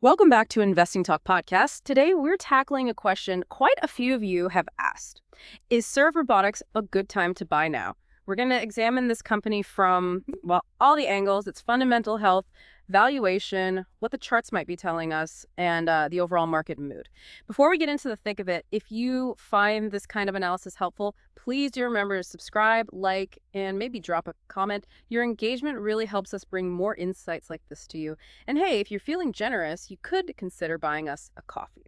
Welcome back to Investing Talk Podcast. Today, we're tackling a question quite a few of you have asked. Is SERV Robotics a good time to buy now? We're going to examine this company from, well, all the angles, its fundamental health, valuation, what the charts might be telling us, and the overall market mood. Before we get into the thick of it, if you find this kind of analysis helpful, please do remember to subscribe, like, and maybe drop a comment. Your engagement really helps us bring more insights like this to you. And hey, if you're feeling generous, you could consider buying us a coffee.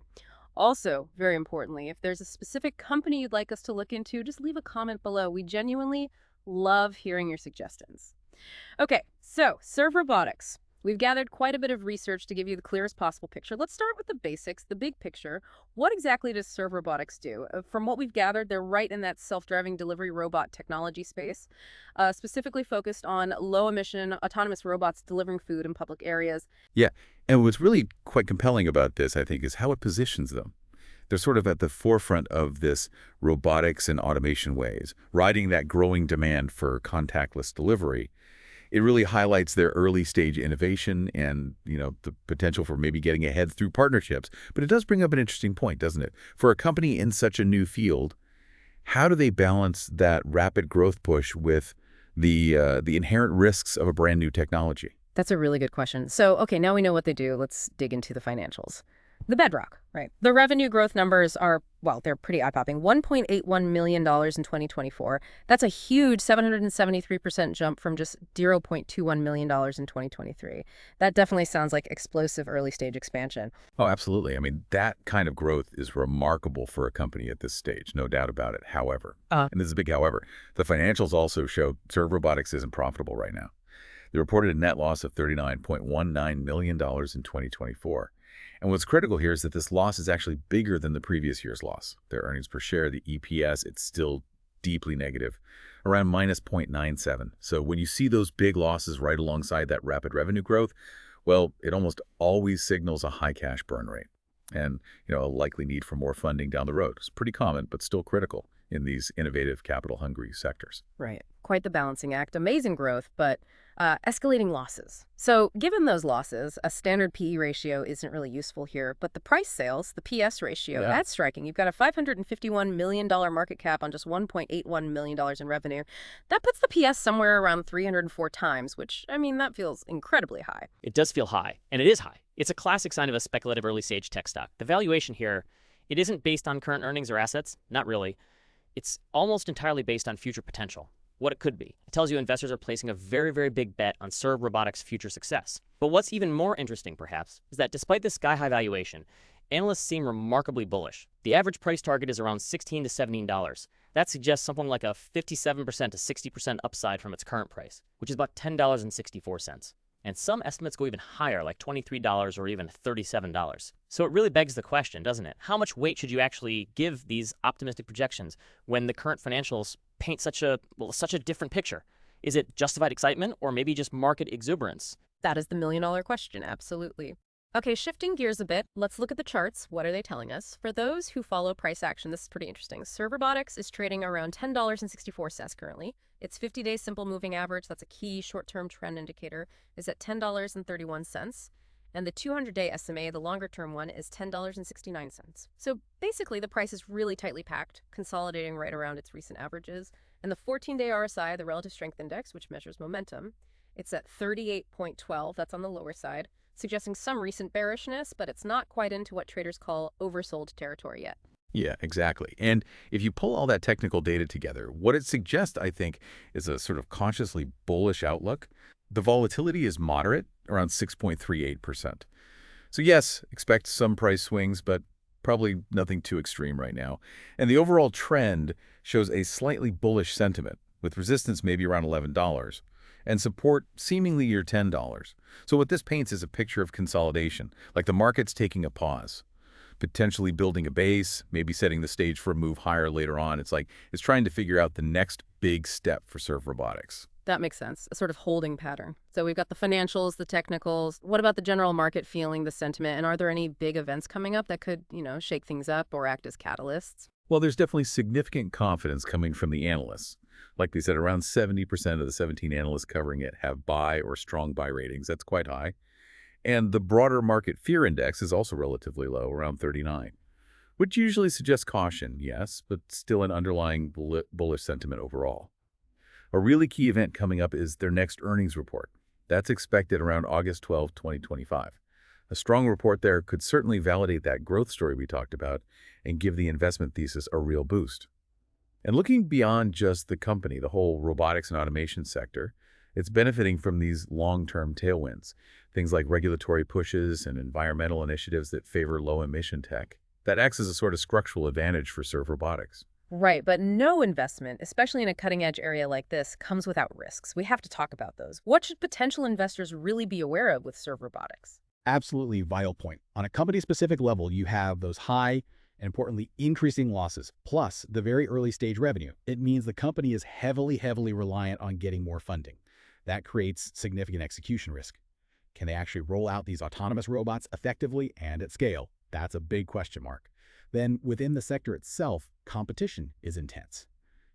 Also, very importantly, if there's a specific company you'd like us to look into, just leave a comment below. We genuinely love hearing your suggestions. Okay, so SERV Robotics. We've gathered quite a bit of research to give you the clearest possible picture. Let's start with the basics, the big picture. What exactly does SERV Robotics do? From what we've gathered, they're right in that self-driving delivery robot technology space, specifically focused on low-emission autonomous robots delivering food in public areas. Yeah, and what's really quite compelling about this, I think, is how it positions them. They're sort of at the forefront of this robotics and automation ways, riding that growing demand for contactless delivery. It really highlights their early stage innovation and, the potential for maybe getting ahead through partnerships. But it does bring up an interesting point, doesn't it? For a company in such a new field, how do they balance that rapid growth push with the inherent risks of a brand new technology? That's a really good question. So, okay, now we know what they do. Let's dig into the financials. The bedrock, right? The revenue growth numbers are, well, they're pretty eye-popping. $1.81 million in 2024. That's a huge 773% jump from just $0.21 million in 2023. That definitely sounds like explosive early-stage expansion. Oh, absolutely. I mean, that kind of growth is remarkable for a company at this stage, no doubt about it. However, and this is a big however, the financials also show SERV Robotics isn't profitable right now. They reported a net loss of $39.19 million in 2024. And what's critical here is that this loss is actually bigger than the previous year's loss. Their earnings per share, the EPS, it's still deeply negative, around minus 0.97. So when you see those big losses right alongside that rapid revenue growth, well, it almost always signals a high cash burn rate and, a likely need for more funding down the road. It's pretty common, but still critical in these innovative, capital-hungry sectors. Right. Quite the balancing act. Amazing growth, but escalating losses. So given those losses, a standard PE ratio isn't really useful here, but the price sales, the PS ratio, that's striking. You've got a $551 million market cap on just $1.81 million in revenue. That puts the PS somewhere around 304 times, which, that feels incredibly high. It does feel high, and it is high. It's a classic sign of a speculative early-stage tech stock. The valuation here, it isn't based on current earnings or assets, not really. It's almost entirely based on future potential, what it could be. It tells you investors are placing a very, very big bet on SERV Robotics' future success. But what's even more interesting, perhaps, is that despite this sky-high valuation, analysts seem remarkably bullish. The average price target is around $16 to $17. That suggests something like a 57% to 60% upside from its current price, which is about $10.64. And some estimates go even higher, like $23 or even $37. So it really begs the question, doesn't it? How much weight should you actually give these optimistic projections when the current financials paint such a different picture? Is it justified excitement or maybe just market exuberance? That is the million-dollar question, absolutely. Okay, shifting gears a bit, let's look at the charts. What are they telling us? For those who follow price action, this is pretty interesting. SERV Robotics is trading around $10.64 currently. Its 50-day simple moving average, that's a key short-term trend indicator, is at $10.31. And the 200-day SMA, the longer-term one, is $10.69. So basically, the price is really tightly packed, consolidating right around its recent averages. And the 14-day RSI, the Relative Strength Index, which measures momentum, it's at 38.12. That's on the lower side, suggesting some recent bearishness, but it's not quite into what traders call oversold territory yet. Yeah, exactly. And if you pull all that technical data together, what it suggests, I think, is a sort of consciously bullish outlook. The volatility is moderate, around 6.38%. So yes, expect some price swings, but probably nothing too extreme right now. And the overall trend shows a slightly bullish sentiment, with resistance maybe around $11 and support seemingly near $10. So what this paints is a picture of consolidation, like the market's taking a pause, potentially building a base, maybe setting the stage for a move higher later on. It's trying to figure out the next big step for SERV Robotics. That makes sense, a sort of holding pattern. So we've got the financials, the technicals. What about the general market feeling, the sentiment? And are there any big events coming up that could, shake things up or act as catalysts? Well, there's definitely significant confidence coming from the analysts. Like they said, around 70% of the 17 analysts covering it have buy or strong buy ratings. That's quite high. And the broader market fear index is also relatively low, around 39, which usually suggests caution, yes, but still an underlying bullish sentiment overall. A really key event coming up is their next earnings report. That's expected around August 12, 2025. A strong report there could certainly validate that growth story we talked about and give the investment thesis a real boost. And looking beyond just the company, the whole robotics and automation sector, it's benefiting from these long-term tailwinds, things like regulatory pushes and environmental initiatives that favor low-emission tech. That acts as a sort of structural advantage for SERV Robotics. Right, but no investment, especially in a cutting-edge area like this, comes without risks. We have to talk about those. What should potential investors really be aware of with SERV Robotics? Absolutely vital point. On a company-specific level, you have those high and importantly, increasing losses, plus the very early stage revenue. It means the company is heavily reliant on getting more funding. That creates significant execution risk. Can they actually roll out these autonomous robots effectively and at scale? That's a big question mark. Then within the sector itself, competition is intense.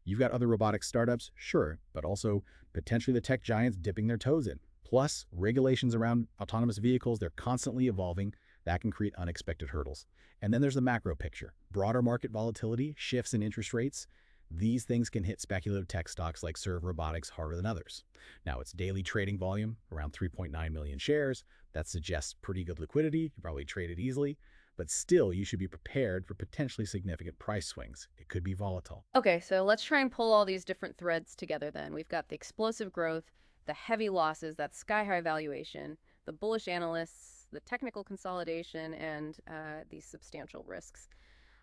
You've got other robotics startups, sure, but also potentially the tech giants dipping their toes in. Plus, regulations around autonomous vehicles, they're constantly evolving. That can create unexpected hurdles. And then there's the macro picture. Broader market volatility, shifts in interest rates. These things can hit speculative tech stocks like SERV Robotics harder than others. Now, its daily trading volume, around 3.9 million shares. That suggests pretty good liquidity. You can probably trade it easily. But still, you should be prepared for potentially significant price swings. It could be volatile. Okay, so let's try and pull all these different threads together then. We've got the explosive growth, the heavy losses, that sky-high valuation, the bullish analysts, the technical consolidation, and these substantial risks.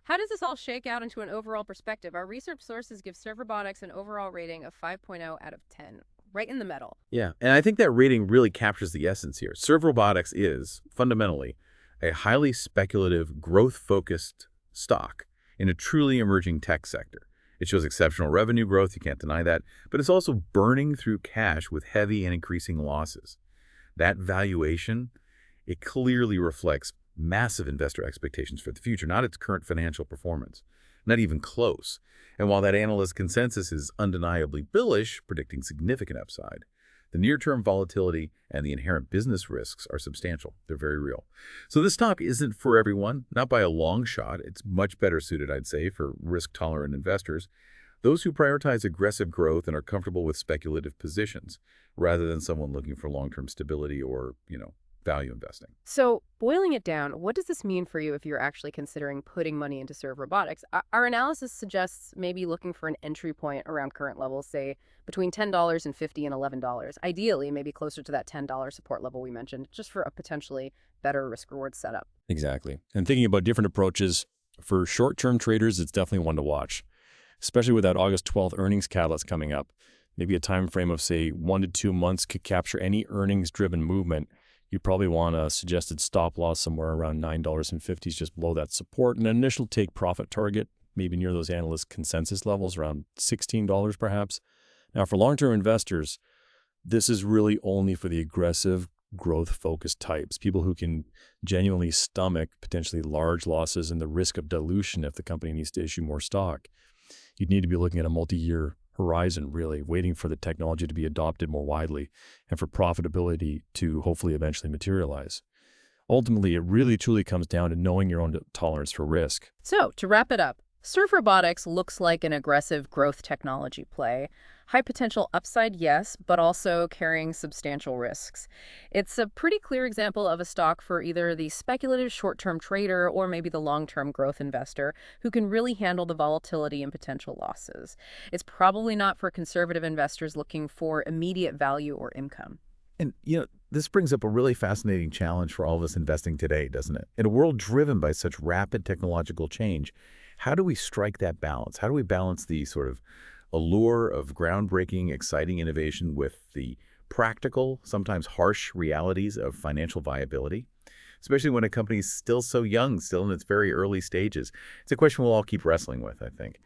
How does this all shake out into an overall perspective? Our research sources give SERV Robotics an overall rating of 5.0 out of 10, right in the middle. Yeah, and I think that rating really captures the essence here. SERV Robotics is, fundamentally, a highly speculative, growth-focused stock in a truly emerging tech sector. It shows exceptional revenue growth, you can't deny that, but it's also burning through cash with heavy and increasing losses. That valuation, it clearly reflects massive investor expectations for the future, not its current financial performance, not even close. And while that analyst consensus is undeniably bullish, predicting significant upside, the near-term volatility and the inherent business risks are substantial. They're very real. So this stock isn't for everyone, not by a long shot. It's much better suited, I'd say, for risk-tolerant investors, those who prioritize aggressive growth and are comfortable with speculative positions, rather than someone looking for long-term stability or, value investing. So, boiling it down, what does this mean for you if you're actually considering putting money into SERV Robotics? Our analysis suggests maybe looking for an entry point around current levels, say between $10 and $50 and $11. Ideally, maybe closer to that $10 support level we mentioned, just for a potentially better risk-reward setup. Exactly. And thinking about different approaches, for short-term traders, it's definitely one to watch, especially with that August 12th earnings catalyst coming up. Maybe a time frame of, say, 1 to 2 months could capture any earnings-driven movement. You probably want a suggested stop loss somewhere around $9.50, just below that support, and an initial take profit target, maybe near those analyst consensus levels, around $16 perhaps. Now, for long-term investors, this is really only for the aggressive, growth-focused types, people who can genuinely stomach potentially large losses and the risk of dilution if the company needs to issue more stock. You'd need to be looking at a multi-year horizon, really, waiting for the technology to be adopted more widely and for profitability to hopefully eventually materialize. Ultimately, it really truly comes down to knowing your own tolerance for risk. So, to wrap it up, SERV Robotics looks like an aggressive growth technology play. High potential upside, yes, but also carrying substantial risks. It's a pretty clear example of a stock for either the speculative short-term trader or maybe the long-term growth investor who can really handle the volatility and potential losses. It's probably not for conservative investors looking for immediate value or income. And, this brings up a really fascinating challenge for all of us investing today, doesn't it? In a world driven by such rapid technological change, how do we strike that balance? How do we balance the sort of allure of groundbreaking, exciting innovation with the practical, sometimes harsh realities of financial viability, especially when a company's still so young, still in its very early stages? It's a question we'll all keep wrestling with, I think.